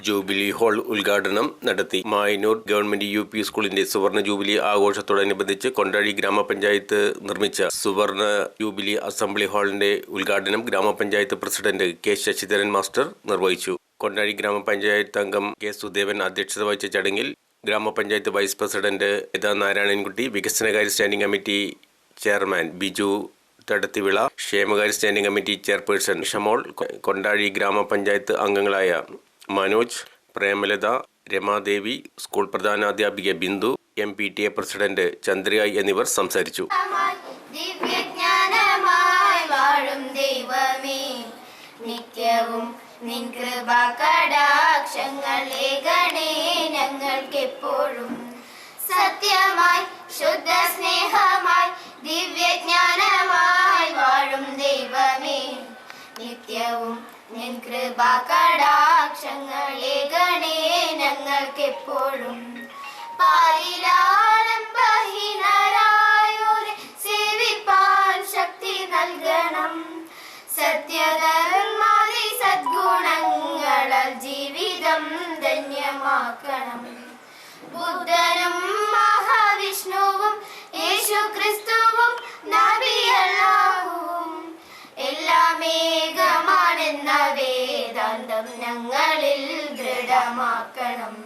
Jubilee hall ഉദ്ഘാടനം നടത്തി. Mayannur government UP സ്കൂളിന്റെ സുവർണ ജൂബിലി ആഘോഷത്തോടനുബന്ധിച്ച് കൊണ്ടാഴി ഗ്രാമപഞ്ചായത്ത് നിർമ്മിച്ച സുവർണ ജൂബിലി അസംബ്ലി ഹാളിന്റെ ഉദ്ഘാടനം ഗ്രാമപഞ്ചായത്ത് പ്രസിഡന്റ് K. ശശിധരൻ മാസ്റ്റർ നിർവഹിച്ചു. കൊണ്ടാഴി ഗ്രാമപഞ്ചായത്ത് അംഗം K. സുദേവൻ അധ്യക്ഷത വഹിച്ച ചടങ്ങിൽ ഗ്രാമപഞ്ചായത്ത് വൈസ് പ്രസിഡന്റ് നാരായണൻകുട്ടി, വികസനകാര്യ standing committee chairman Biju Thadathivila, ക്ഷേമകാര്യ standing committee chairperson Shamol, Kondazhi grama panchayat അംഗങ്ങളായ മനോജ്, പ്രേമലത, രമാദേവി, സ്കൂൾ പ്രധാനാധ്യാപിക ബിന്ദു, MPTA പ്രസിഡന്റ് ചന്ദ്രിക എന്നിവർ സംസാരിച്ചു. നിൻ കൃപാകടാക്ഷങ്ങളേകണേ ഞങ്ങൾക്കെപ്പോഴും. സത്യമായി ശുദ്ധ സ്നേഹമായി ദിവ്യജ്ഞാനമായി വാഴും ദൈവമേ, നിത്യവും നിൻ കൃപാകടാക്ഷങ്ങളേകണേ ഞങ്ങൾക്കെപ്പോഴും. പാലിലാലംബഹീനരായോരെ സേവിപ്പാൻ ശക്തി നൽകണം. സത്യധർമാദി സദ്ഗുണങ്ങളാൽ ജീവിതം ധന്യമാക്കണം. ബുദ്ധനും മഹാവിഷ്ണുവും യേശുക്രിസ്തുവും നബിയല്ലാഹുവും എല്ലാം ഏകമാണെന്ന വേദാന്തം ഞങ്ങളിൽ ദൃഢമാക്കണം.